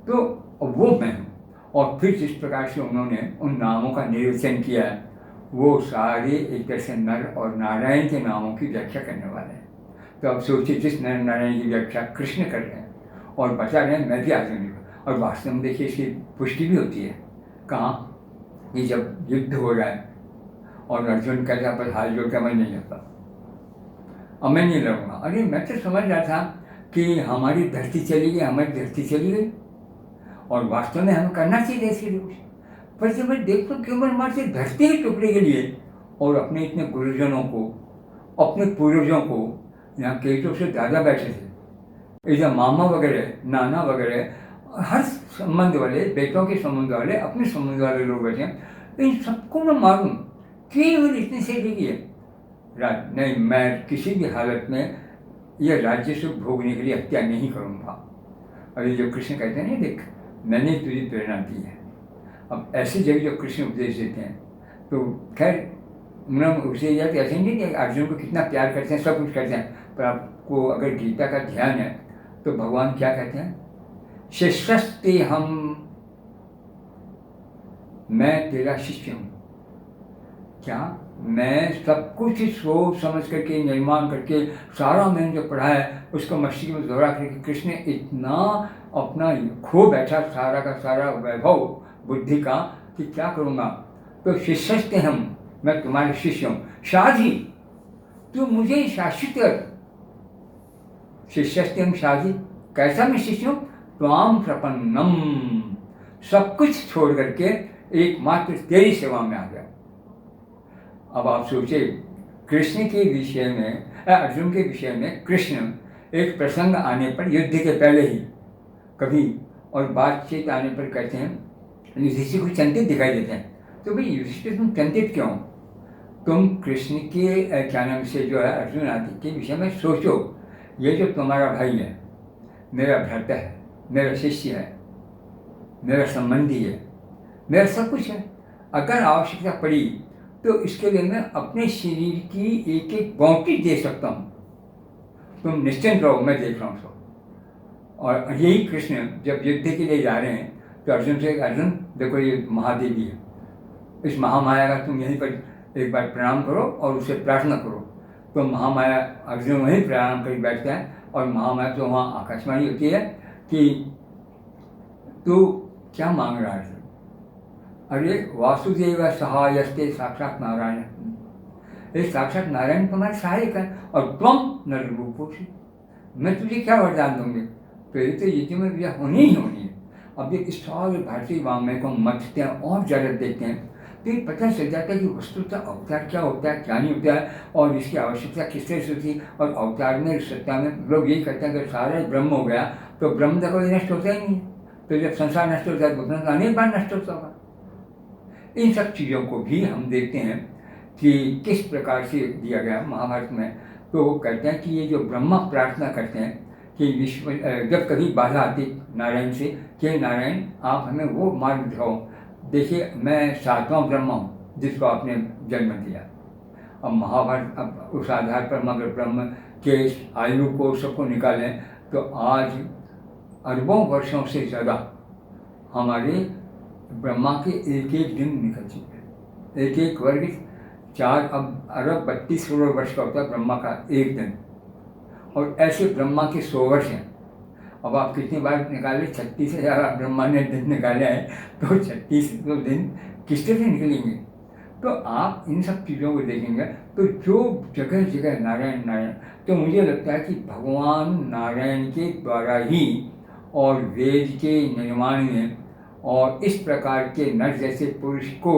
तो वो मैं हूँ। और फिर जिस प्रकार से उन्होंने उन नामों का निर्वचन किया है, वो सारे एक तरह से नर और नारायण के नामों की व्याख्या करने वाले हैं। तो अब सोचिए, जिस नर नारायण की व्याख्या कृष्ण कर रहे हैं और बता रहे हैं मैं भी आदमी हूँ। और वास्तव में देखिए इसकी पुष्टि भी होती है कहाँ, कि जब युद्ध हो रहा है और अर्जुन कहता पर हाथ जोड़ के मैं नहीं लड़ता, अब मैं नहीं लड़ूंगा। अरे मैं तो समझ रहा था कि हमारी धरती चली गई, हमारी धरती चली गई, और वास्तव में हमें करना चाहिए ऐसे कुछ। पर जब मैं देखता हूँ क्यों मार से धरती के टुकड़े के लिए, और अपने इतने गुरुजनों को, अपने पूर्वजों को, यहाँ कई तो से दादा बैठे थे, इधर मामा वगैरह, नाना वगैरह, हर संबंध वाले, बेटों के संबंध वाले, अपने संबंध वाले लोग बैठे हैं, इन सबको मैं मारूं, केवल इतने से देखिए नहीं, मैं किसी भी हालत में यह राज्य सुख भोगने के लिए हत्या नहीं करूँगा। अभी जो कृष्ण कहते हैं, देख मैंने तुझे प्रेरणा दी है। अब ऐसी जगह जो कृष्ण उपदेश देते हैं, तो खैर उन्होंने उसे यह ऐसे नहीं कि अर्जुन को कितना प्यार करते हैं, सब कुछ करते हैं, पर आपको अगर गीता का ध्यान है तो भगवान क्या कहते हैं, शिष्यस्ते हम, मैं तेरा शिष्य हूँ। क्या मैं सब कुछ सोच समझ करके निर्माण करके सारा मैंने जो पढ़ा है उसको मस्तिष्क में दोहरा करके कृष्ण इतना अपना खो बैठा सारा का सारा वैभव बुद्धि का कि क्या करूँगा। तो शिष्यस्ते हम, मैं तुम्हारे शिष्य हूँ। शाजी तू मुझे शासित कर, शिष्यस्ते हम शाजी, कैसा मैं शिष्य हूँ? त्वाम प्रपन्नम, सब कुछ छोड़ करके एकमात्र तेरी सेवा में आ गया। अब आप सोचिए, कृष्ण के विषय में, अर्जुन के विषय में कृष्ण एक प्रसंग आने पर युद्ध के पहले ही कभी और बातचीत आने पर कहते हैं युधिष्ठिर को चिंतित दिखाई देते हैं। तो भाई युधिष्ठिर तुम चिंतित क्यों? तुम कृष्ण के क्या नाम से जो है अर्जुन आदि के विषय में सोचो, ये जो तुम्हारा भाई है, मेरा भ्राता है, मेरा शिष्य है, मेरा संबंधी है, मेरा सब कुछ है। अगर आवश्यकता पड़ी तो इसके लिए मैं अपने शरीर की एक एक बाउंड्री दे सकता हूँ, तुम निश्चिंत रहो, मैं देख रहा हूँ सब। और यही कृष्ण जब युद्ध के लिए जा रहे हैं तो अर्जुन से, अर्जुन देखो ये महादेवी है, इस महामाया का तुम यहीं पर एक बार प्रणाम करो और उसे प्रार्थना करो। तो महामाया अर्जुन वहीं प्रणाम कर बैठता है और महामाया तो वहाँ आकाशवाणी होती है कि तू क्या मांग रहा है? अरे वासुदेव सहायस्ते साक्षात नारायण, ये साक्षात नारायण तुम्हारे सहायक है और तुम नररूपोषि, मैं तुझे क्या वरदान दूंगी? तो ये तो युद्ध में विजय होनी ही होनी है। अब ये इस सारे भारतीय वाङ्मय को मथते हैं और ज़्यादा देखते हैं तो ये पता चल जाता है कि वस्तुतः अवतार क्या होता है, क्या नहीं होता है और इसकी आवश्यकता किस तरह से थी। और अवतार में सत्ता में लोग यही कहते हैं कि सारा ब्रह्म हो गया तो ब्रह्म तो कभी नष्ट होता ही नहीं है, तो जब संसार नष्ट होता है तो अपना अनेक बार नष्ट होता होगा। इन सब चीज़ों को भी हम देखते हैं कि किस प्रकार से दिया गया महाभारत में। तो वो कहते हैं कि ये जो ब्रह्मा प्रार्थना करते हैं कि विश्व जब कभी बाधा आती नारायण से कि नारायण आप हमें वो मार्ग दिखाओ, देखिए मैं 7वां ब्रह्मा हूँ जिसको आपने जन्म दिया। अब महाभारत अब उस आधार पर मगर ब्रह्म के आयु को सबको निकालें तो आज अरबों वर्षों से ज़्यादा हमारे ब्रह्मा के एक एक दिन निकल चुके हैं। एक एक वर्ग 4 अरब 32 करोड़ वर्ष का होता है ब्रह्मा का एक दिन, और ऐसे ब्रह्मा के 100 वर्ष हैं। अब आप कितनी बार निकाले, 36,000 ब्रह्मा ने दिन निकाले हैं, तो 36 दिन किस तरह से निकलेंगे? तो आप इन सब चीज़ों को देखेंगे तो जो जगह जगह नारायण नारायण, तो मुझे लगता है कि भगवान नारायण के द्वारा ही और वेद के निर्माण में और इस प्रकार के नर जैसे पुरुष को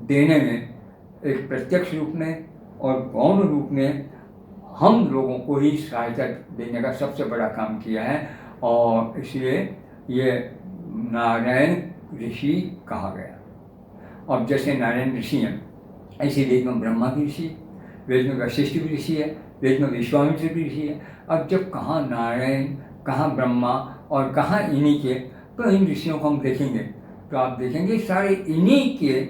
देने में एक प्रत्यक्ष रूप में और गौण रूप में हम लोगों को ही सहायता देने का सबसे बड़ा काम किया है। और इसलिए ये नारायण ऋषि कहा गया। अब जैसे नारायण ऋषि हैं ऐसे वेद में ब्रह्मा भी ऋषि, वेद में वशिष्ठ भी ऋषि है, वेद में विश्वामित्र भी ऋषि है। अब जब कहाँ नारायण, कहाँ ब्रह्मा और कहाँ इन्हीं के, तो इन ऋषियों को हम देखेंगे तो आप देखेंगे सारे इन्हीं के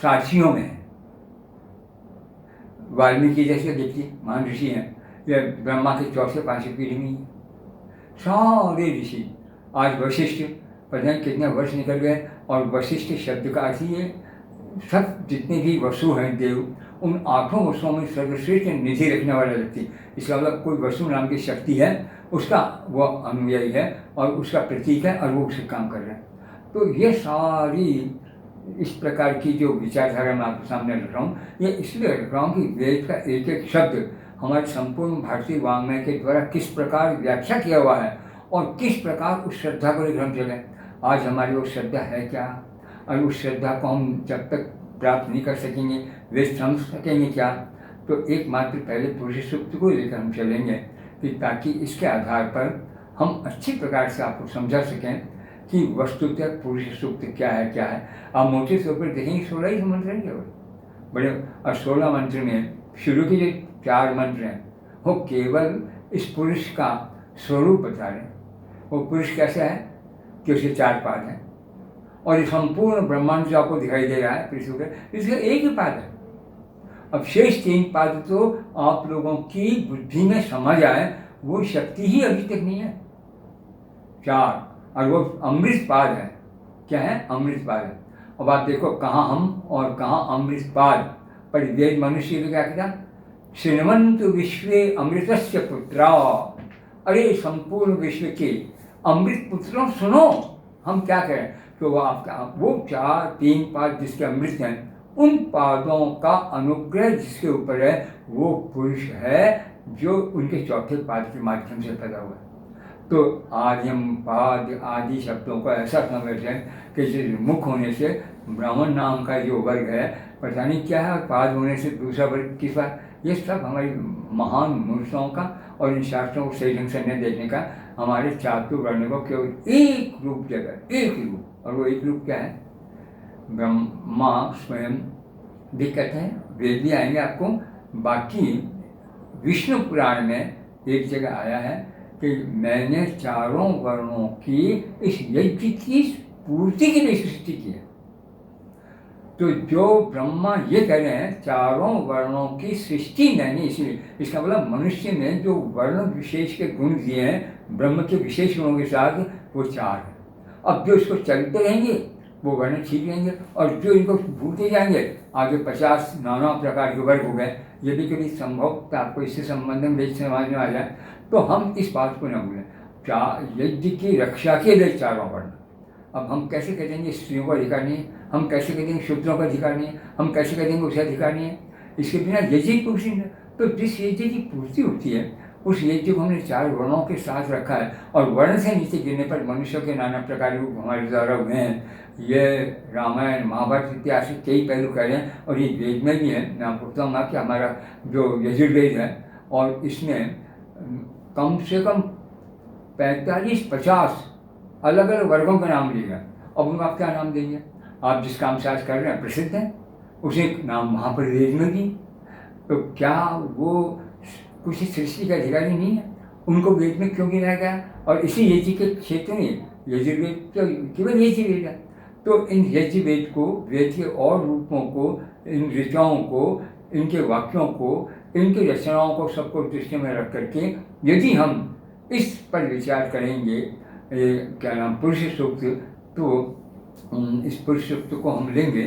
साथियों में। वाल्मीकि जैसे देखिए महान ऋषि हैं, ये ब्रह्मा के 4-5 पीढ़ी में ही सारे ऋषि। आज वशिष्ठ पता नहीं कितने वर्ष निकल गए, और वशिष्ठ शब्द का अर्थ ही है सब जितने भी वसु हैं देव, उन 8 वसुओं में सर्वश्रेष्ठ निधि रखने वाला व्यक्ति। इसका मतलब कोई वसु नाम की शक्ति है, उसका वो अनुयायी है और उसका प्रतीक है और वो उसे काम कर रहे हैं। तो ये सारी इस प्रकार की जो विचारधारा मैं आपके सामने रख रहा हूँ, ये इसलिए रख रहा हूँ कि वेद का एक एक शब्द हमारे संपूर्ण भारतीय वाङ्मय के द्वारा किस प्रकार व्याख्या किया हुआ है और किस प्रकार उस श्रद्धा को लेकर हम चलें। आज हमारी वो श्रद्धा है क्या? और उस श्रद्धा को हम जब तक प्राप्त नहीं कर सकेंगे, वे समझ सकेंगे क्या? तो एकमात्र पहले पुरुष सूक्त को लेकर हम चलेंगे कि ताकि इसके आधार पर हम अच्छी प्रकार से आपको समझा सकें कि वस्तुतः पुरुष सूक्त क्या है। आप मोटे तौर पर देखेंगे 16 ही मंत्र हैं केवल बड़े, और 16 मंत्र में शुरू के जो 4 मंत्र हैं वो केवल इस पुरुष का स्वरूप बता रहे हैं। वो पुरुष कैसा है कि उसके 4 पाद हैं, और ये संपूर्ण ब्रह्मांड जो आपको दिखाई दे रहा है पृथ्वी पर, इसका एक ही पाद है। अब शेष 3 पाद तो आप लोगों की बुद्धि में समझ आए, वो शक्ति ही अभी तक नहीं है। 4 और वो अमृत पाद है। क्या है? अमृत पाद है। अब आप देखो कहाँ हम और कहाँ अमृत पाद, पर वेद मनुष्य को क्या कहता? श्रीमंत विश्वे अमृतस्य पुत्रा। अरे संपूर्ण विश्व के अमृत पुत्रों सुनो, हम क्या करें? तो वो आपका वो 3 पाद जिसके अमृत हैं, उन पादों का अनुग्रह जिसके ऊपर है वो पुरुष है जो उनके चौथे पाद के माध्यम से पैदा हुआ है। तो आद्यम पाद आदि शब्दों को ऐसा समझें कि जिस मुख होने से ब्राह्मण नाम का जो वर्ग है पता नहीं क्या है, और पाद होने से दूसरा वर्ग किस बात, ये सब हमारी महान मनुष्यों का और इन शास्त्रों को सही ढंग से न देखने का हमारे चातुर्वर्ण को केवल एक रूप जगह, एक रूप, और वो एक रूप क्या है? ब्रह्मा स्वयं भी कहते हैं, वेद भी आएंगे आपको। बाकी विष्णु पुराण में एक जगह आया है कि मैंने 4 वर्णों की इस यज्ञ की पूर्ति के लिए सृष्टि की है। तो जो ब्रह्मा ये कह रहे हैं 4 वर्णों की सृष्टि मैंने, इसलिए इसका मतलब मनुष्य में जो वर्ण विशेष के गुण दिए हैं ब्रह्म के विशेष गुणों के साथ, वो 4 हैं। अब जो इसको चलते रहेंगे वो वर्ण ठीक रहेंगे। और जो इनको भूलते जाएंगे, आगे 50 नाना प्रकार के वर्ग हो गए। यदि कभी संभव आपको इससे संबंध में समझ में आ जाए तो हम इस बात को न भूलें, क्या यज्ञ की रक्षा के लिए चारों वर्ण। अब हम कैसे कह देंगे स्त्रियों का अधिकार नहीं है, हम कैसे कह देंगे शूद्रों का अधिकार नहीं है, हम कैसे कह देंगे उसे अधिकार नहीं है। इसके बिना यज्ञ की पूर्ति नहीं। तो जिस यज्ञ की पूर्ति होती है उस यज्ञ को हमने 4 वर्णों के साथ रखा है। और वर्ण से नीचे गिरने पर मनुष्यों के नाना प्रकार रूप हमारे द्वारा हुए हैं। ये रामायण महाभारत इतिहास के कई पहलू कह रहे हैं, और ये वेद में भी है। मैं आपको बताऊँगा कि हमारा जो यजुर्वेद है, और इसमें कम से कम 45-50 अलग अलग वर्गों के नाम लिए गए। अब उनको आप क्या नाम देंगे? आप जिस काम से आज कर रहे हैं प्रसिद्ध हैं, उसे नाम वहाँ पर वेद में भी। तो क्या वो कुछ सृष्टि का अधिकारी नहीं है? उनको वेद में क्यों गिनाया गया? और इसी यज्ञ के क्षेत्र में यजुर्वेद तो केवल यज्ञ वेद है। तो इन यज्ञ वेद को, वेद के और रूपों को, इन ऋचाओं को, इनके वाक्यों को, इनकी रचनाओं को सबको दृष्टि में रख करके यदि हम इस पर विचार करेंगे, क्या नाम पुरुष सूक्त, तो इस पुरुष सूक्त को हम लेंगे।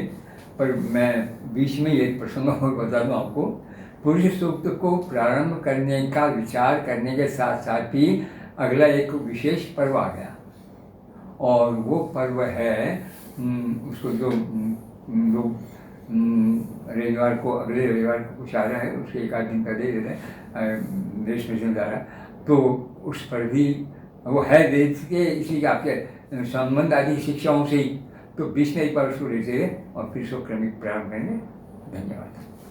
पर मैं बीच में ये प्रसंग और बता दूँ आपको। पुरुष सूक्त को प्रारंभ करने का विचार करने के साथ साथ ही अगला एक विशेष पर्व आ गया, और वो पर्व है उसको जो लोग रविवार को, अगले रविवार को कुछ आ रहा है, उसके 1 आध दिन पहले दे रहे हैं देश में जा रहा है। तो उस पर भी वो है वेद के इसी के आपके संबंध आदि शिक्षाओं से ही। तो बीच में एक बार उसको लेते हैं और फिर उसको क्रमिक प्रारंभ करेंगे। धन्यवाद।